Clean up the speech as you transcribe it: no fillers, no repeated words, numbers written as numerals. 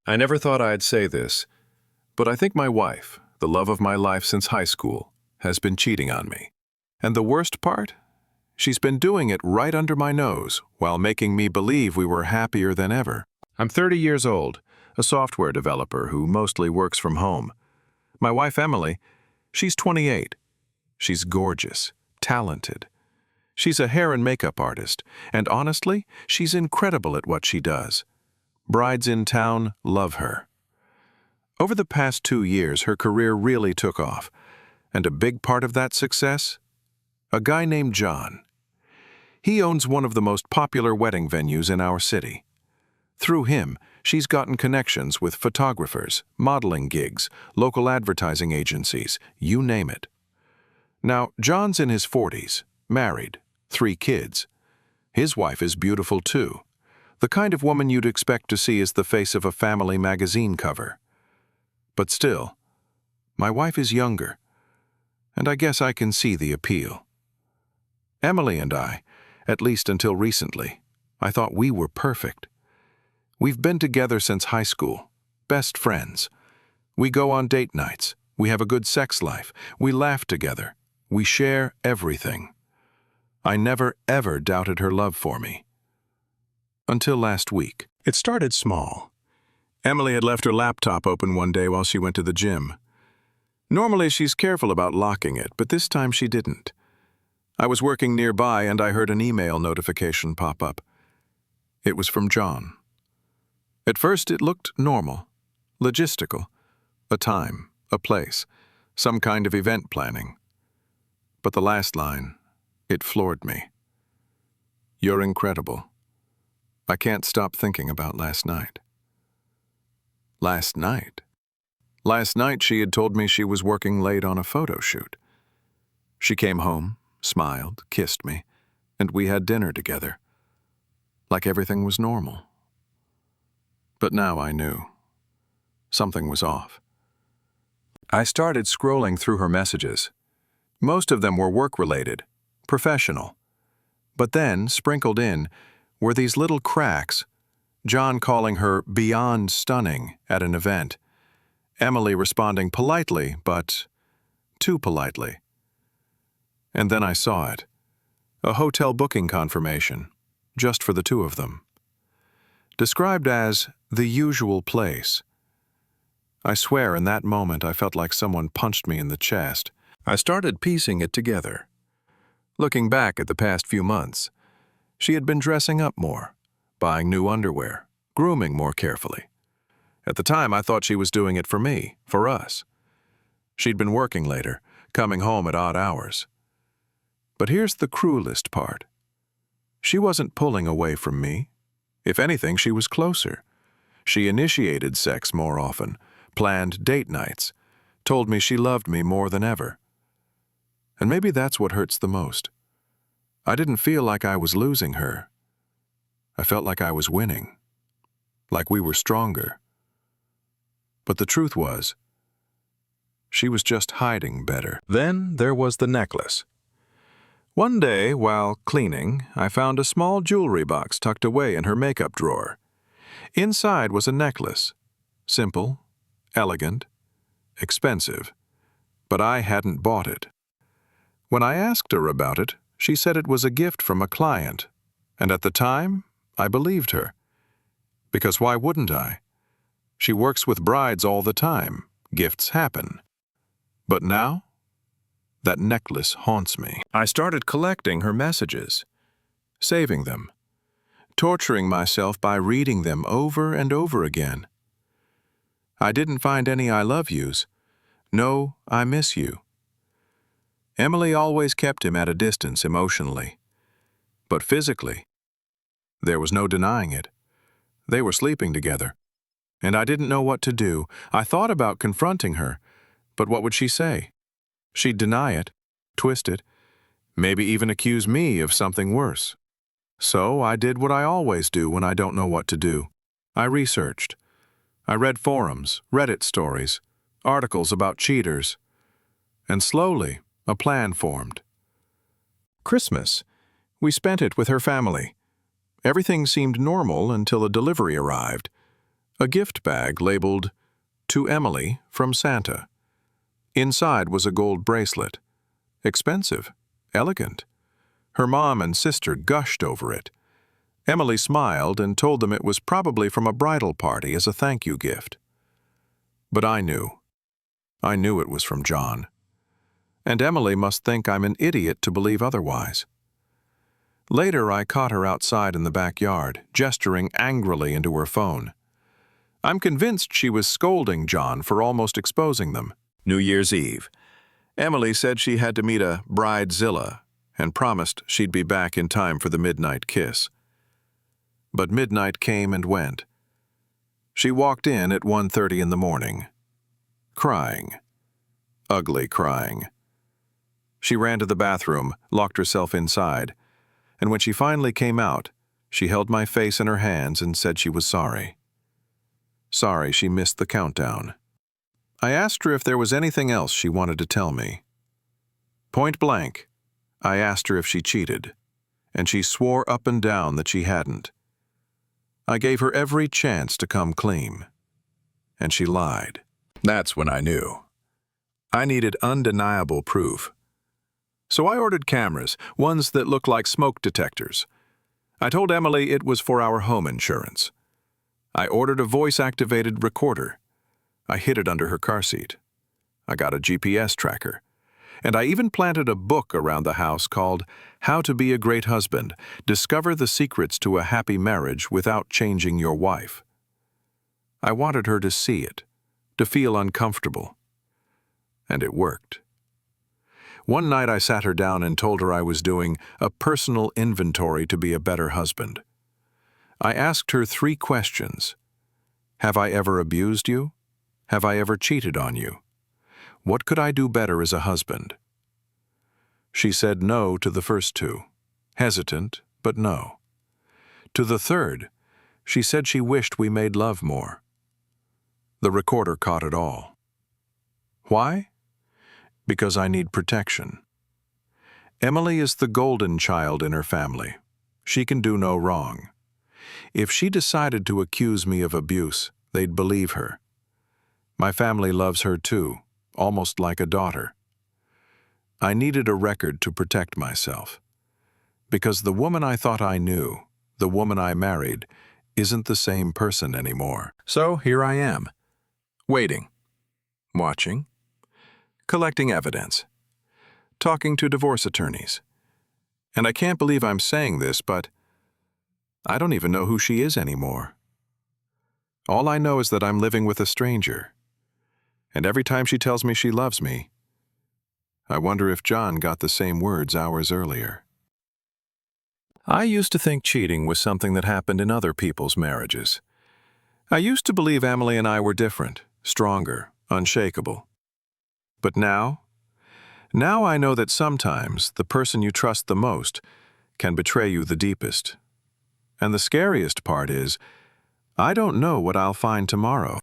I never thought I'd say this, but I think my wife, the love of my life since high school, has been cheating on me. And the worst part? She's been doing it right under my nose while making me believe we were happier than ever. I'm 30 years old, a software developer who mostly works from home. My wife, Emily, she's 28. She's gorgeous, talented. She's a hair and makeup artist, and honestly, she's incredible at what she does. Brides in town love her. Over the past 2 years, her career really took off, and a big part of that success? A guy named John. He owns one of the most popular wedding venues in our city. Through him, she's gotten connections with photographers, modeling gigs, local advertising agencies, you name it. Now, John's in his 40s, married, 3 kids. His wife is beautiful too, the kind of woman you'd expect to see as the face of a family magazine cover. But still, my wife is younger, and I guess I can see the appeal. Emily and I, at least until recently, I thought we were perfect. We've been together since high school, best friends. We go on date nights, we have a good sex life, we laugh together, we share everything. I never ever doubted her love for me. Until last week. It started small. Emily had left her laptop open one day while she went to the gym. Normally she's careful about locking it, but this time she didn't. I was working nearby and I heard an email notification pop up. It was from John. At first it looked normal, logistical, a time, a place, some kind of event planning. But the last line, it floored me. You're incredible. I can't stop thinking about last night. Last night? Last night she had told me she was working late on a photo shoot. She came home, smiled, kissed me, and we had dinner together. Like everything was normal. But now I knew. Something was off. I started scrolling through her messages. Most of them were work-related, professional. But then, sprinkled in, were these little cracks, John calling her beyond stunning at an event, Emily responding politely, but too politely. And then I saw it, a hotel booking confirmation, just for the 2 of them. Described as the usual place. I swear in that moment I felt like someone punched me in the chest. I started piecing it together. Looking back at the past few months, she had been dressing up more, buying new underwear, grooming more carefully. At the time, I thought she was doing it for me, for us. She'd been working later, coming home at odd hours. But here's the cruelest part. She wasn't pulling away from me. If anything, she was closer. She initiated sex more often, planned date nights, told me she loved me more than ever. And maybe that's what hurts the most. I didn't feel like I was losing her. I felt like I was winning, like we were stronger. But the truth was, she was just hiding better. Then there was the necklace. One day, while cleaning, I found a small jewelry box tucked away in her makeup drawer. Inside was a necklace, simple, elegant, expensive, but I hadn't bought it. When I asked her about it, she said it was a gift from a client, and at the time, I believed her. Because why wouldn't I? She works with brides all the time. Gifts happen. But now, that necklace haunts me. I started collecting her messages, saving them, torturing myself by reading them over and over again. I didn't find any I love yous. No, I miss you. Emily always kept him at a distance emotionally. But physically, there was no denying it. They were sleeping together. And I didn't know what to do. I thought about confronting her, but what would she say? She'd deny it, twist it, maybe even accuse me of something worse. So I did what I always do when I don't know what to do. I researched. I read forums, Reddit stories, articles about cheaters. And slowly, a plan formed. Christmas. We spent it with her family. Everything seemed normal until a delivery arrived. A gift bag labeled, "To Emily from Santa." Inside was a gold bracelet. Expensive, elegant. Her mom and sister gushed over it. Emily smiled and told them it was probably from a bridal party as a thank you gift. But I knew. I knew it was from John. And Emily must think I'm an idiot to believe otherwise. Later, I caught her outside in the backyard, gesturing angrily into her phone. I'm convinced she was scolding John for almost exposing them. New Year's Eve. Emily said she had to meet a bridezilla and promised she'd be back in time for the midnight kiss. But midnight came and went. She walked in at 1:30 in the morning, crying. Ugly crying. She ran to the bathroom, locked herself inside, and when she finally came out, she held my face in her hands and said she was sorry. Sorry she missed the countdown. I asked her if there was anything else she wanted to tell me. Point blank, I asked her if she cheated, and she swore up and down that she hadn't. I gave her every chance to come clean, and she lied. That's when I knew. I needed undeniable proof. So I ordered cameras, ones that looked like smoke detectors. I told Emily it was for our home insurance. I ordered a voice-activated recorder. I hid it under her car seat. I got a GPS tracker. And I even planted a book around the house called How to Be a Great Husband, Discover the Secrets to a Happy Marriage Without Changing Your Wife. I wanted her to see it, to feel uncomfortable. And it worked. One night I sat her down and told her I was doing a personal inventory to be a better husband. I asked her 3 questions. Have I ever abused you? Have I ever cheated on you? What could I do better as a husband? She said no to the first 2, hesitant, but no. To the third, she said she wished we made love more. The recorder caught it all. Why? Because I need protection. Emily is the golden child in her family. She can do no wrong. If she decided to accuse me of abuse, they'd believe her. My family loves her too, almost like a daughter. I needed a record to protect myself. Because the woman I thought I knew, the woman I married, isn't the same person anymore. So here I am, waiting, watching, collecting evidence, talking to divorce attorneys. And I can't believe I'm saying this, but I don't even know who she is anymore. All I know is that I'm living with a stranger. And every time she tells me she loves me, I wonder if John got the same words hours earlier. I used to think cheating was something that happened in other people's marriages. I used to believe Emily and I were different, stronger, unshakable. But now I know that sometimes the person you trust the most can betray you the deepest. And the scariest part is, I don't know what I'll find tomorrow.